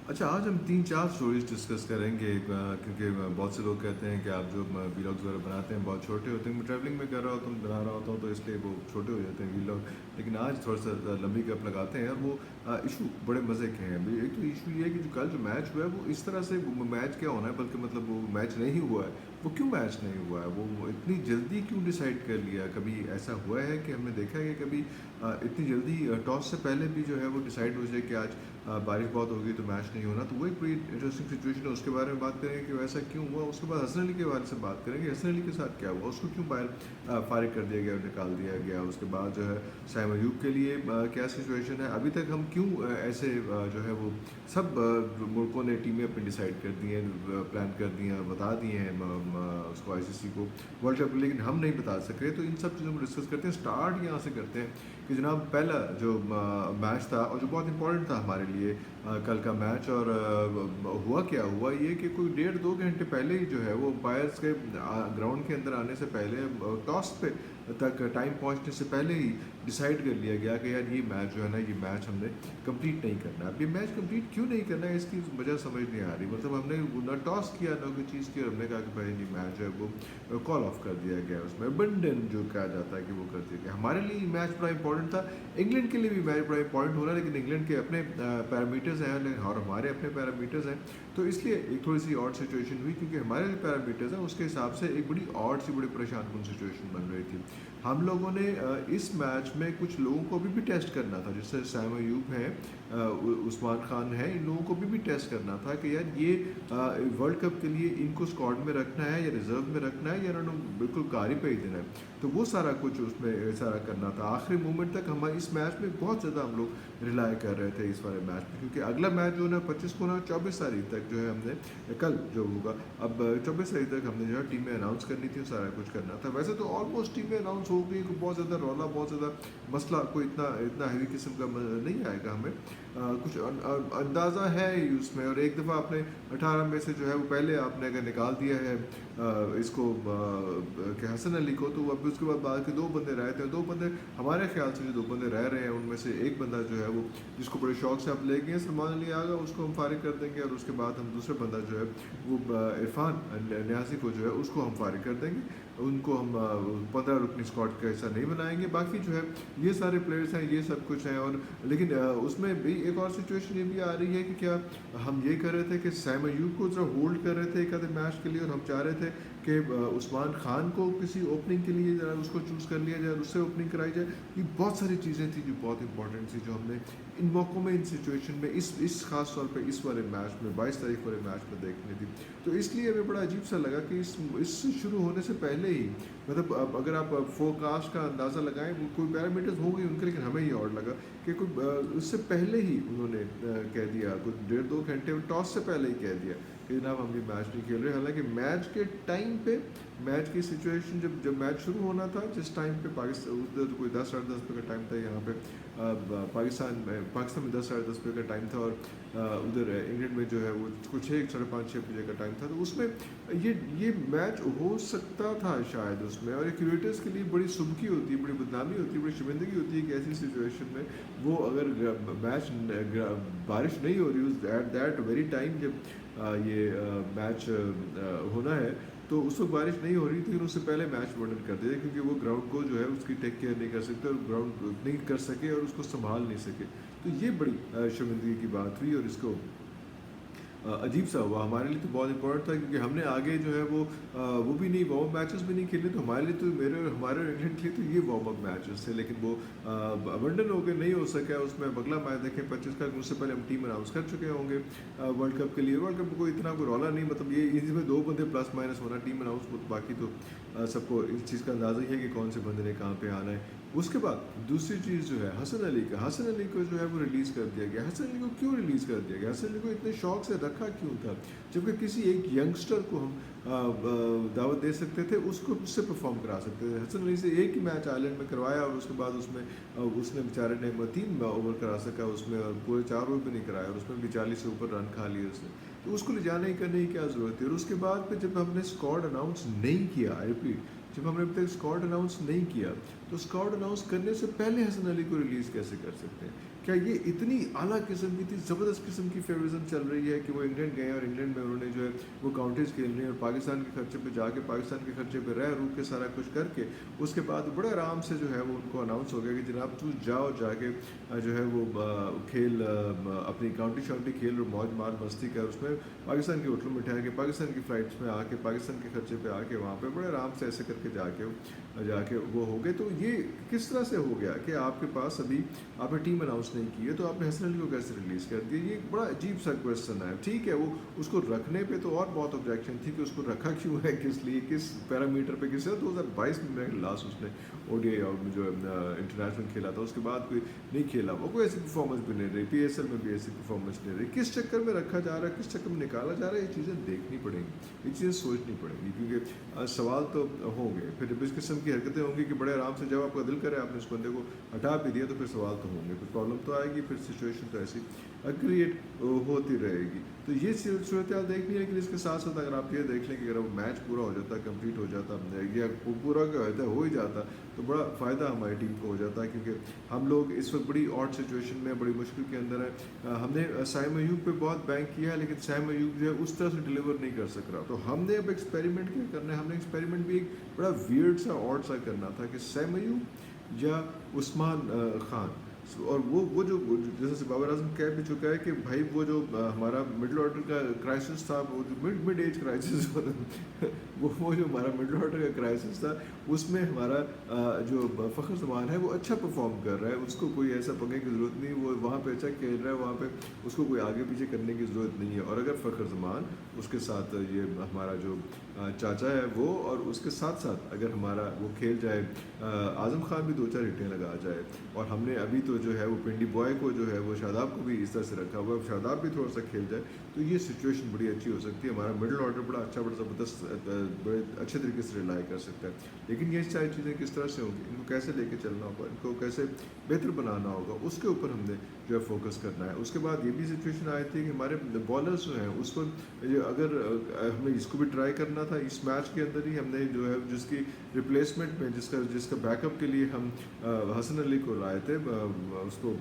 अच्छा, आज हम 3-4 स्टोरीज़ डिस्कस करेंगे क्योंकि बहुत से लोग कहते हैं कि आप जो व्लॉग्स वगैरह बनाते हैं बहुत छोटे होते हैं। मैं ट्रैवलिंग में कर रहा होता हूँ, बना रहा होता हूँ तो इसलिए वो छोटे हो जाते हैं व्लॉग। लेकिन आज थोड़ा-सा लंबी गप लगाते हैं और वो इश्यू बड़े मज़े के हैं। अभी एक तो इश्यू ये है कि जो कल जो मैच हुआ है वो इस तरह से वो मैच क्या होना है, बल्कि मतलब वो मैच नहीं हुआ है। वो क्यों मैच नहीं हुआ है? वो इतनी जल्दी क्यों डिसाइड कर लिया? कभी ऐसा हुआ है कि हमने देखा है कि कभी इतनी जल्दी टॉस से पहले भी जो है वो डिसाइड हो जाए कि आज बारिश बहुत होगी तो मैच नहीं होना। तो वो एक बड़ी इंटरेस्टिंग सिचुएशन है, उसके बारे में बात करेंगे कि वैसा क्यों हुआ। उसके बाद हसन अली के बारे से बात करेंगे, हसन अली के साथ क्या हुआ, उसको क्यों बाहर फारिग कर दिया गया और निकाल दिया गया। उसके बाद जो है सैम अयूब के लिए क्या सिचुएशन है, अभी तक हम क्यों ऐसे जो है वो सब मुल्कों ने टीमें अपनी डिसाइड कर दी हैं, प्लान कर दी हैं, बता दिए हैं उसको आईसीसी को वर्ल्ड कप, लेकिन हम नहीं बता सके। तो इन सब चीज़ों को डिस्कस करते हैं। स्टार्ट यहाँ से करते हैं कि जनाब पहला जो मैच था और जो बहुत इंपॉर्टेंट था हमारे लिए, कल का मैच। और हुआ क्या, हुआ ये कि कोई 1.5-2 घंटे पहले ही जो है वो अंपायर्स के ग्राउंड के अंदर आने से पहले, टॉस पे तक टाइम पहुंचने से पहले ही डिसाइड कर लिया गया कि यार ये मैच जो है ना, ये मैच हमने कंप्लीट नहीं करना। अब ये मैच कंप्लीट क्यों नहीं करना है, इसकी वजह समझ नहीं आ रही। मतलब हमने ना टॉस किया ना कोई चीज़ की, और हमने कहा कि भाई ये मैच है वो कॉल ऑफ कर दिया गया। उसमें अबंडन जो कहा जाता है कि वो कर दिया गया। हमारे लिए मैच बड़ा इंपॉर्टेंट था, इंग्लैंड के लिए भी मैच बड़ा इंपॉर्टेंट हो रहा है, लेकिन इंग्लैंड के अपने पैरामीटर्स हैं और हमारे अपने पैरामीटर्स हैं। तो इसलिए एक थोड़ी सी ऑड सिचुएशन हुई, क्योंकि हमारे जो पैरामीटर्स हैं उसके हिसाब से एक बड़ी ऑड सी, बड़ी परेशान कन सिचुएशन बन रही थी। हम लोगों ने इस मैच में कुछ लोगों को भी टेस्ट करना था, जैसे सैम अयूब हैं, उस्मान खान है, इन लोगों को भी टेस्ट करना था कि यार ये वर्ल्ड कप के लिए इनको स्क्वाड में रखना है या रिजर्व में रखना है, या इन्होंने बिल्कुल कार ही भेज देना है। तो वो सारा कुछ उसमें सारा करना था। आखिरी मोमेंट तक हमारे इस मैच में बहुत ज़्यादा हम लोग रिलाय कर रहे थे इस वाले मैच में, क्योंकि अगला मैच जो है ना 25 को ना 24 तारीख तक जो है हमने, कल जो होगा, अब 24 तारीख तक हमने जो है टीमें अनाउंस करनी थी, सारा कुछ करना था। वैसे तो ऑलमोस्ट टीमें अनाउंस हो गई, बहुत ज़्यादा रौला, बहुत ज़्यादा मसला, कोई इतना इतना हैवी किस्म का नहीं आएगा हमें। कुछ अंदाज़ा है ही उसमें। और एक दफ़ा आपने 18 में से जो है वो पहले आपने अगर निकाल दिया है इसको कि हसन अली को, तो अब उसके बाद बाकी 2 बंदे रहे थे। 2 बंदे हमारे ख्याल से जो 2 बंदे रह रहे हैं उनमें से एक बंदा जो है वो, जिसको बड़े शौक से आप ले गए सलमान अली आगा, उसको हम फारिग कर देंगे। और उसके बाद हम दूसरा बंदा जो है वो इरफान न्यासी को जो है उसको हम फारिग कर देंगे। उनको हम 15 रुकनी स्क्वाड का हिस्सा नहीं बनाएंगे। बाकी जो है ये सारे प्लेयर्स हैं, ये सब कुछ हैं। और लेकिन उसमें भी एक और सिचुएशन ये भी आ रही है कि क्या हम ये कर रहे थे कि सैम अयूब को जरा होल्ड कर रहे थे एक आधे मैच के लिए, और हम चाह रहे थे कि उस्मान खान को किसी ओपनिंग के लिए जरा उसको चूज़ कर लिया जाए, उससे ओपनिंग कराई जाए। ये बहुत सारी चीज़ें थी जो बहुत इंपॉर्टेंट थी, जो हमने इन मौक़ों में, इन सिचुएशन में, इस खास तौर पे इस वाले मैच में, 22 तारीख वाले मैच में देखनी थी। तो इसलिए हमें बड़ा अजीब सा लगा कि इस शुरू होने से पहले ही, मतलब अब अगर आप फोरकास्ट का अंदाज़ा लगाएं, वो कोई पैरामीटर्स हो गई उनके, लेकिन हमें ये और लगा कि कोई उससे पहले ही उन्होंने कह दिया, कुछ 1.5-2 घंटे टॉस से पहले ही कह दिया कि जनाब हम ये मैच नहीं खेल रहे। हालांकि मैच के टाइम पे, मैच की सिचुएशन जब मैच शुरू होना था, जिस टाइम पे पाकिस्तान, उधर कोई 10 साढ़े 10 बजे का टाइम था, यहाँ पे पाकिस्तान में 10 साढ़े 10 बजे का टाइम था। और उधर इंग्लैंड में जो है वो कुछ 6 बजे का टाइम था। तो उसमें ये मैच हो सकता था शायद उसमें। और ये क्रिएटर्स के लिए बड़ी सुबकी होती है, बड़ी बदनामी होती है, बड़ी शर्मिंदगी होती है कि ऐसी सिचुएशन में वो अगर मैच बारिश नहीं हो रही उस एट दैट वेरी टाइम जब ये मैच होना है, तो उस वक्त बारिश नहीं हो रही थी, लेकिन उससे पहले मैच वर्णन कर दिया, क्योंकि वो ग्राउंड को जो है उसकी टेक केयर नहीं कर सकते, और ग्राउंड नहीं कर सके और उसको संभाल नहीं सके। तो ये बड़ी शर्मिंदगी की बात हुई। और इसको अजीब सा हुआ हमारे लिए। तो बहुत इंपॉर्टेंट था, क्योंकि हमने आगे जो है वो भी नहीं, वार्म अप मैचेस भी नहीं खेले। तो हमारे लिए, तो मेरे और हमारे इंग्लैंड के लिए तो ये वार्म अप मैचेस थे, लेकिन वो अबंडन हो गए, नहीं हो सका उसमें। अगला मैच देखें 25 का, उससे पहले हम टीम अनाउंस कर चुके होंगे वर्ल्ड कप के लिए। वर्ल्ड कप में कोई इतना कोई रौला नहीं, मतलब ये इसमें 2 बंदे प्लस माइनस होना टीम अनाउंस, बाकी तो सबको इस चीज़ का अंदाज़ा ही है कि कौन से बंदे ने कहाँ पे आना है। उसके बाद दूसरी चीज़ जो है हसन अली का, हसन अली को जो है वो रिलीज़ कर दिया गया। हसन अली को क्यों रिलीज़ कर दिया गया? हसन अली को इतने शौक से रखा क्यों था, जबकि किसी एक यंगस्टर को हम दावत दे सकते थे, उसको उससे परफॉर्म करा सकते थे। हसन अली से एक ही मैच आयरलैंड में करवाया, और उसके बाद उसमें उसने बेचारे ने 3 ओवर करा सका उसमें, और पूरे 4 ओवर भी नहीं कराया, और उसमें भी 40 से ऊपर रन खा लिए उसने। तो उसको ले जाने करने की क्या ज़रूरत थी? और उसके बाद फिर जब हमने स्क्वाड अनाउंस नहीं किया, आई रिपीट, जब हमने अभी तक स्क्वाड अनाउंस नहीं किया, तो स्क्वाड अनाउंस करने से पहले हसन अली को रिलीज़ कैसे कर सकते हैं? क्या ये इतनी आला किस्म की थी, ज़बरदस्त किस्म की फेवरिज्म चल रही है कि वो इंग्लैंड गए और इंग्लैंड में उन्होंने जो है वो काउंटीज़ खेल रही हैं और पाकिस्तान के खर्चे पे जाके पाकिस्तान के खर्चे पे रह रूक के सारा कुछ करके उसके बाद बड़े आराम से जो है वो उनको अनाउंस हो गया कि जनाब तू जाओ जाके जो है वो खेल अपनी काउंटी शाउंटी खेल और मौज मार मस्ती कर, उसमें पाकिस्तान के होटलों में ठहर के पाकिस्तान की फ़्लाइट्स में आके पाकिस्तान के खर्चे पे आके वहाँ पे बड़े आराम से ऐसे करके जाके वो हो गए। तो ये किस तरह से हो गया कि आपके पास अभी आपने टीम अनाउंस नहीं की है तो आपने हसन अली को कैसे रिलीज़ कर दिया? ये एक बड़ा अजीब सा क्वेश्चन है। ठीक है, वो उसको रखने पे तो और बहुत ऑब्जेक्शन थी कि उसको रखा क्यों है, किस लिए, किस पैरामीटर पे, किस 2022 में मेरे लास्ट उसने ओडीआई और जो इंटरनेशनल खेला था उसके बाद कोई नहीं खेला, वो कोई ऐसी परफॉर्मेंस भी नहीं रही, पीएसएल में भी ऐसी परफॉर्मेंस नहीं रही। किस चक्कर में रखा जा रहा है, किस चक्कर में निकाला जा रहा है, ये चीज़ें देखनी पड़ेंगी, ये चीज़ें सोचनी पड़ेंगी, क्योंकि सवाल तो होंगे। फिर जब इस किस्म की हरकतें होंगी कि बड़े आराम से जब आपका दिल करे आपने उस बंदे को हटा भी दिया तो फिर सवाल तो होंगे, फिर प्रॉब्लम तो आएगी, फिर सिचुएशन तो ऐसी क्रिएट होती रहेगी। तो ये सूरत हाल देखनी है, लेकिन इसके साथ साथ अगर आप ये देख लें कि अगर वो मैच पूरा हो जाता, कंप्लीट हो जाता या पूरा क्या होता हो ही जाता तो बड़ा फ़ायदा हमारी टीम को हो जाता है, क्योंकि हम लोग इस वक्त बड़ी ऑड सिचुएशन में, बड़ी मुश्किल के अंदर है। हमने साइम अयूब पे बहुत बैंक किया है, लेकिन साइम अयूब जो है उस तरह से डिलीवर नहीं कर सक रहा। तो हमने अब एक्सपेरिमेंट क्या करना है, हमने एक्सपेरिमेंट भी एक बड़ा वियर्ड सा ऑड सा करना था कि साइम अयूब या उस्मान खान, और वो जो जैसे बाबर आजम कह भी चुका है कि भाई वो जो हमारा मिडिल ऑर्डर का क्राइसिस था, वो जो मिड एज क्राइसिस वो जो हमारा मिडिल ऑर्डर का क्राइसिस था, उसमें हमारा जो फ़खर ज़मान है वो अच्छा परफॉर्म कर रहा है, उसको कोई ऐसा पंगे की ज़रूरत नहीं, वो वहाँ पे अच्छा खेल रहा है, वहाँ पे उसको कोई आगे पीछे करने की ज़रूरत नहीं है। और अगर फ़खर ज़मान उसके साथ ये हमारा जो चाचा है वो, और उसके साथ साथ अगर हमारा वो खेल जाए, आज़म खान भी 2-4 हिटें लगा जाए, और हमने अभी तो जो है वो पिंडी बॉय को जो है वो शादाब को भी इस तरह से रखा हुआ है, शादाब भी थोड़ा सा खेल जाए तो ये सिचुएशन बड़ी अच्छी हो सकती है। हमारा मिडिल ऑर्डर बड़ा अच्छा, बड़ा ज़बरदस्त, बड़े अच्छे तरीके से रिलाई कर सकता है। लेकिन ये सारी चीज़ें किस तरह से होंगी, इनको कैसे लेके चलना होगा, इनको कैसे बेहतर बनाना होगा, उसके ऊपर हमने जो है फोकस करना है। उसके बाद ये भी सिचुएशन आई थी कि हमारे बॉलर्स जो हैं उस वक्त अगर हमें इसको भी ट्राई करना था इस मैच के अंदर ही, हमने जो है जिसकी रिप्लेसमेंट में जिसका बैकअप के लिए हम हसन अली को लाए थे, उसको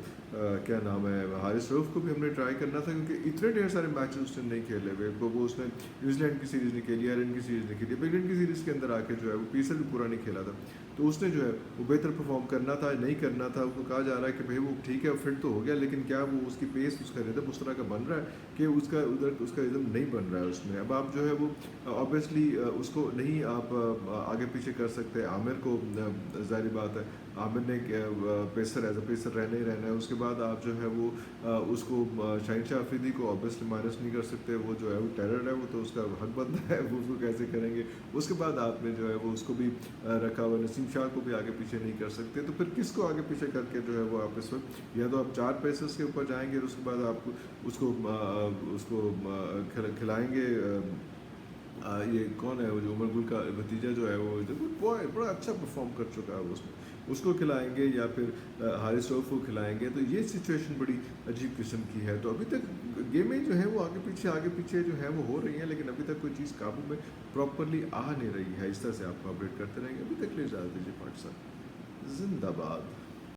क्या नाम है, हारिस रऊफ को भी हमने ट्राई करना था, क्योंकि इतने ढेर सारे मैचेस उसने नहीं खेले हुए। वो उसने न्यूजीलैंड की सीरीज़ नहीं खेली, आयरलैंड की सीरीज़ नहीं खेली, इंग्लैंड की सीरीज़ के अंदर आके जो है वो पीएसएल भी पूरा नहीं खेला था। तो उसने जो है वो बेहतर परफॉर्म करना था, नहीं करना था। उसको कहा जा रहा है कि भाई वो ठीक है फिट तो हो गया, लेकिन क्या वो उसकी पेस, उसका रिदम उस तरह का बन रहा है कि उसका रिदम नहीं बन रहा है उसमें। अब आप जो है वो ऑब्वियसली उसको नहीं आप आगे पीछे कर सकते। आमिर को ज़ाहिर बात है आमिर ने पेसर एज अ पेसर रहना ही रहना है। उसके बाद आप जो है वो उसको शाहिन शाह अफरीदी को ऑब्वियसली माइनस नहीं कर सकते, वो जो है वो टेरर है, वो तो उसका हक बनता है, वो उसको कैसे करेंगे। उसके बाद आपने जो है वो उसको भी रखा हुआ, नसीम शाह को भी आगे पीछे नहीं कर सकते। तो फिर किसको आगे पीछे करके जो है वो आप इस वक्त या तो आप 4 पेसर्स के ऊपर जाएंगे और उसके बाद आप उसको खिलाएंगे। ये कौन है, वो जो उमर गुल का भतीजा जो है वो बड़ा अच्छा परफॉर्म कर चुका है, वो उसको खिलाएंगे या फिर हारिस रऊफ को खिलाएंगे। तो ये सिचुएशन बड़ी अजीब किस्म की है। तो अभी तक गेमें जो है वो आगे पीछे जो है वो हो रही हैं, लेकिन अभी तक कोई चीज़ काबू में प्रॉपरली आ नहीं रही है। इस तरह से आपको अपडेट करते रहेंगे। अभी तक ले जा दीजिए पाकिस्तान जिंदाबाद।